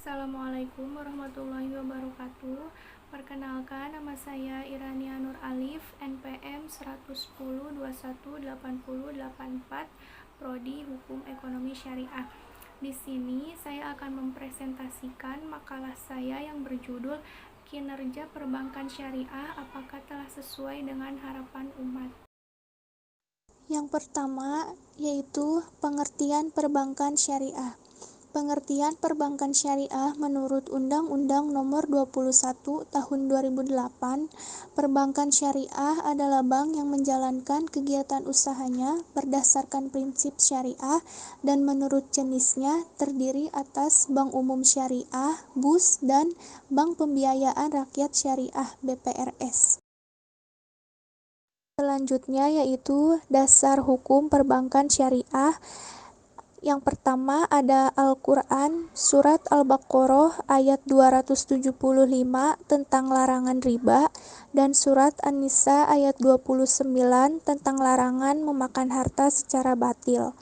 Assalamualaikum warahmatullahi wabarakatuh. Perkenalkan, nama saya Irania Nur Alif, NPM 110218084, Prodi Hukum Ekonomi Syariah. Di sini saya akan mempresentasikan makalah saya yang berjudul Kinerja Perbankan Syariah, apakah telah sesuai dengan harapan umat? Yang pertama yaitu pengertian perbankan syariah. Pengertian perbankan syariah menurut Undang-Undang Nomor 21 Tahun 2008, perbankan syariah adalah bank yang menjalankan kegiatan usahanya berdasarkan prinsip syariah dan menurut jenisnya terdiri atas bank umum syariah, BUS, dan bank pembiayaan rakyat syariah BPRS. Selanjutnya yaitu dasar hukum perbankan syariah. Yang pertama ada Al-Quran, surat Al-Baqarah ayat 275 tentang larangan riba, dan surat An-Nisa ayat 29 tentang larangan memakan harta secara batil.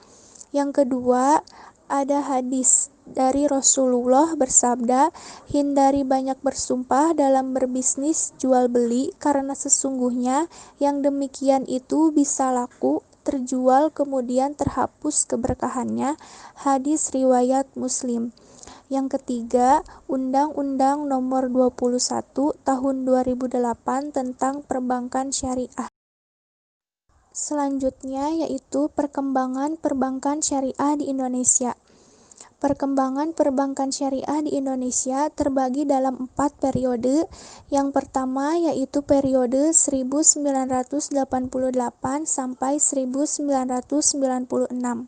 Yang kedua ada hadis dari Rasulullah bersabda, hindari banyak bersumpah dalam berbisnis jual beli, karena sesungguhnya yang demikian itu bisa laku, terjual, kemudian terhapus keberkahannya. Hadis riwayat Muslim. Yang ketiga, Undang-Undang Nomor 21 Tahun 2008 tentang Perbankan Syariah. Selanjutnya yaitu perkembangan perbankan syariah di Indonesia. Perkembangan perbankan syariah di Indonesia terbagi dalam 4 periode. Yang pertama yaitu periode 1988 sampai 1996,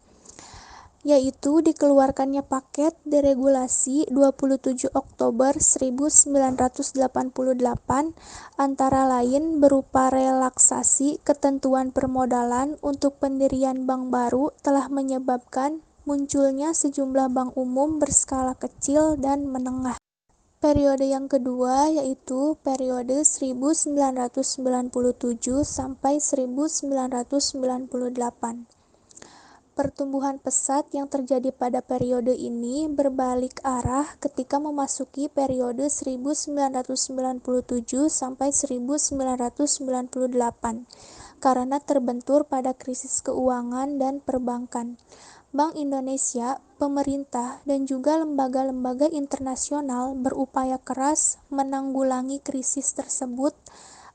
yaitu dikeluarkannya paket deregulasi 27 Oktober 1988, antara lain berupa relaksasi ketentuan permodalan untuk pendirian bank baru telah menyebabkan munculnya sejumlah bank umum berskala kecil dan menengah. Periode yang kedua yaitu periode 1997 sampai 1998. Pertumbuhan pesat yang terjadi pada periode ini berbalik arah ketika memasuki periode 1997 sampai 1998 karena terbentur pada krisis keuangan dan perbankan. Bank Indonesia, pemerintah, dan juga lembaga-lembaga internasional berupaya keras menanggulangi krisis tersebut,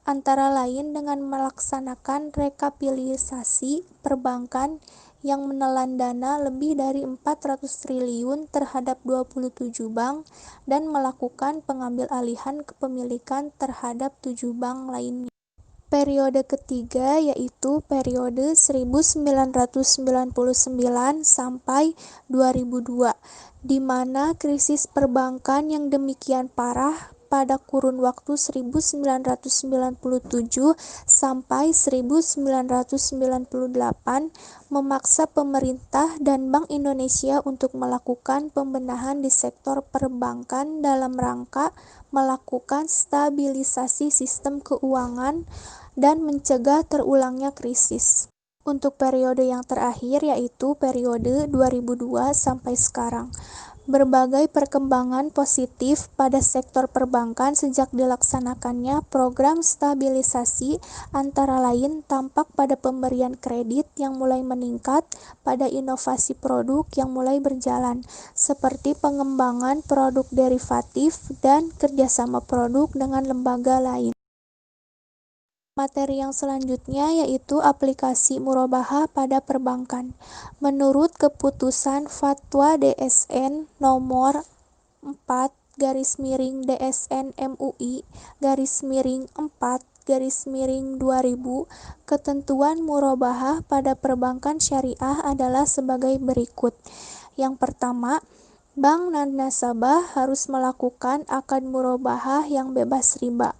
antara lain dengan melaksanakan rekapitalisasi perbankan yang menelan dana lebih dari 400 triliun terhadap 27 bank dan melakukan pengambil alihan kepemilikan terhadap 7 bank lainnya. Periode ketiga yaitu periode 1999 sampai 2002, di mana krisis perbankan yang demikian parah pada kurun waktu 1997 sampai 1998 memaksa pemerintah dan Bank Indonesia untuk melakukan pembenahan di sektor perbankan dalam rangka melakukan stabilisasi sistem keuangan dan mencegah terulangnya krisis. Untuk periode yang terakhir yaitu periode 2002 sampai sekarang, berbagai perkembangan positif pada sektor perbankan sejak dilaksanakannya program stabilisasi, antara lain tampak pada pemberian kredit yang mulai meningkat, pada inovasi produk yang mulai berjalan, seperti pengembangan produk derivatif dan kerjasama produk dengan lembaga lain. Materi yang selanjutnya yaitu aplikasi murabahah pada perbankan. Menurut keputusan Fatwa DSN nomor 4/DSN MUI /4/2000, ketentuan murabahah pada perbankan syariah adalah sebagai berikut. Yang pertama, bank dan nasabah harus melakukan akad murabahah yang bebas riba.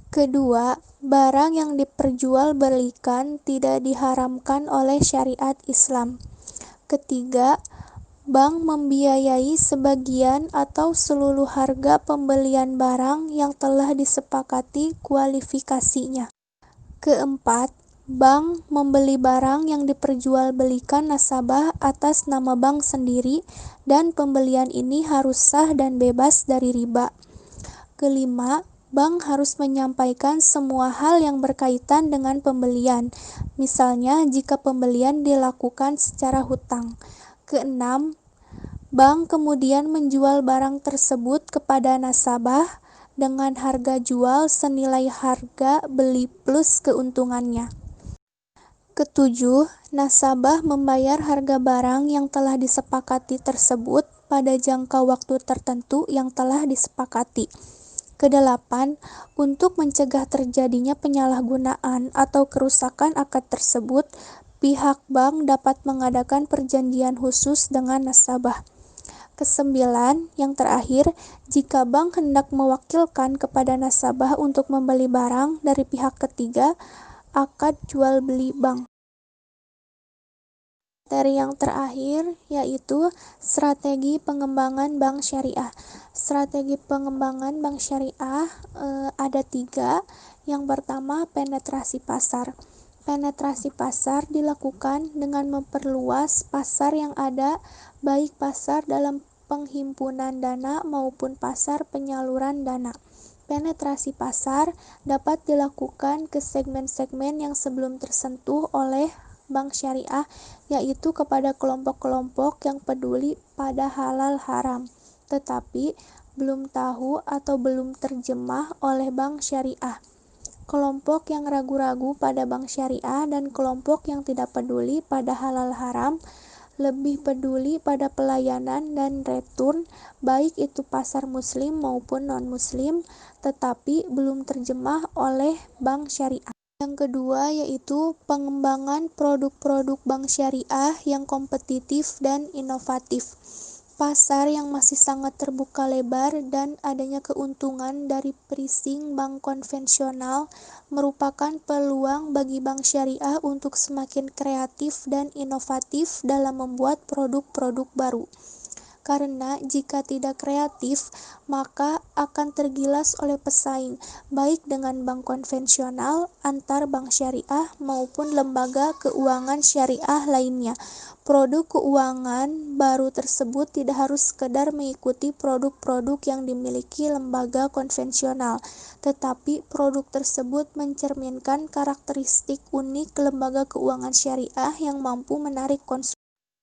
Kedua, barang yang diperjualbelikan tidak diharamkan oleh syariat Islam. Ketiga, bank membiayai sebagian atau seluruh harga pembelian barang yang telah disepakati kualifikasinya. Keempat, Bank membeli barang yang diperjualbelikan nasabah atas nama bank sendiri dan pembelian ini harus sah dan bebas dari riba. Kelima, bank harus menyampaikan semua hal yang berkaitan dengan pembelian, misalnya jika pembelian dilakukan secara hutang. Keenam, bank kemudian menjual barang tersebut kepada nasabah dengan harga jual senilai harga beli plus keuntungannya. Ketujuh, nasabah membayar harga barang yang telah disepakati tersebut pada jangka waktu tertentu yang telah disepakati. Kedelapan, untuk mencegah terjadinya penyalahgunaan atau kerusakan akad tersebut, pihak bank dapat mengadakan perjanjian khusus dengan nasabah. Kesembilan, yang terakhir, jika bank hendak mewakilkan kepada nasabah untuk membeli barang dari pihak ketiga, akad jual beli bank. Materi yang terakhir yaitu strategi pengembangan bank syariah. Strategi pengembangan bank syariah ada 3. Yang pertama, penetrasi pasar. Penetrasi pasar dilakukan dengan memperluas pasar yang ada, baik pasar dalam penghimpunan dana maupun pasar penyaluran dana. Penetrasi pasar dapat dilakukan ke segmen-segmen yang sebelum tersentuh oleh bank syariah, yaitu kepada kelompok-kelompok yang peduli pada halal haram, tetapi belum tahu atau belum terjemah oleh bank syariah. Kelompok yang ragu-ragu pada bank syariah dan kelompok yang tidak peduli pada halal haram lebih peduli pada pelayanan dan return, baik itu pasar muslim maupun non-muslim, tetapi belum terjemah oleh bank syariah. Yang kedua yaitu pengembangan produk-produk bank syariah yang kompetitif dan inovatif. Pasar yang masih sangat terbuka lebar dan adanya keuntungan dari pricing bank konvensional merupakan peluang bagi bank syariah untuk semakin kreatif dan inovatif dalam membuat produk-produk baru. Karena jika tidak kreatif, maka akan tergilas oleh pesaing, baik dengan bank konvensional, antar bank syariah, maupun lembaga keuangan syariah lainnya. Produk keuangan baru tersebut tidak harus sekedar mengikuti produk-produk yang dimiliki lembaga konvensional, tetapi produk tersebut mencerminkan karakteristik unik lembaga keuangan syariah yang mampu menarik konsumen.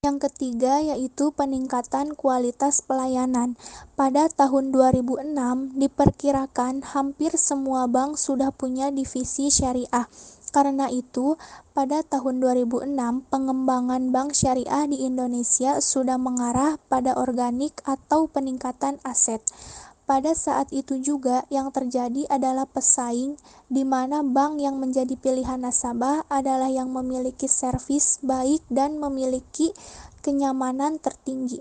Yang ketiga yaitu peningkatan kualitas pelayanan. Pada tahun 2006, diperkirakan hampir semua bank sudah punya divisi syariah. Karena itu, pada tahun 2006, pengembangan bank syariah di Indonesia sudah mengarah pada organik atau peningkatan aset. Pada saat itu juga yang terjadi adalah pesaing, di mana bank yang menjadi pilihan nasabah adalah yang memiliki servis baik dan memiliki kenyamanan tertinggi.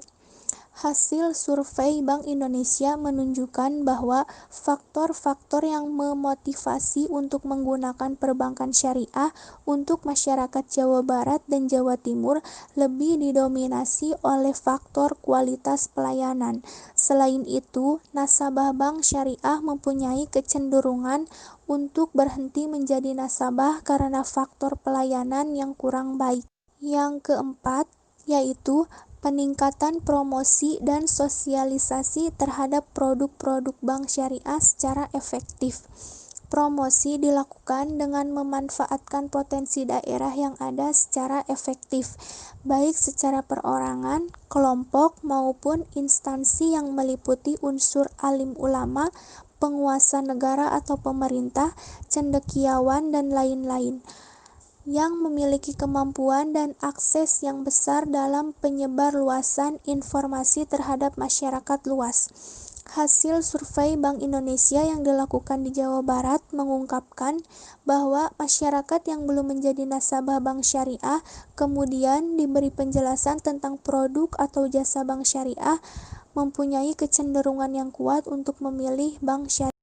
Hasil survei Bank Indonesia menunjukkan bahwa faktor-faktor yang memotivasi untuk menggunakan perbankan syariah untuk masyarakat Jawa Barat dan Jawa Timur lebih didominasi oleh faktor kualitas pelayanan. Selain itu, nasabah bank syariah mempunyai kecenderungan untuk berhenti menjadi nasabah karena faktor pelayanan yang kurang baik. Yang keempat, yaitu peningkatan promosi dan sosialisasi terhadap produk-produk bank syariah secara efektif. Promosi dilakukan dengan memanfaatkan potensi daerah yang ada secara efektif, baik secara perorangan, kelompok, maupun instansi yang meliputi unsur alim ulama, penguasa negara atau pemerintah, cendekiawan, dan lain-lain yang memiliki kemampuan dan akses yang besar dalam penyebarluasan informasi terhadap masyarakat luas. Hasil survei Bank Indonesia yang dilakukan di Jawa Barat mengungkapkan bahwa masyarakat yang belum menjadi nasabah bank syariah kemudian diberi penjelasan tentang produk atau jasa bank syariah mempunyai kecenderungan yang kuat untuk memilih bank syariah.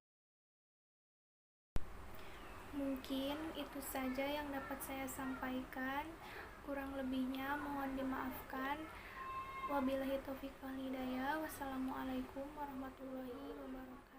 Mungkin itu saja yang dapat saya sampaikan. Kurang lebihnya mohon dimaafkan. Wabillahi taufiq wal hidayah. Wassalamualaikum warahmatullahi wabarakatuh.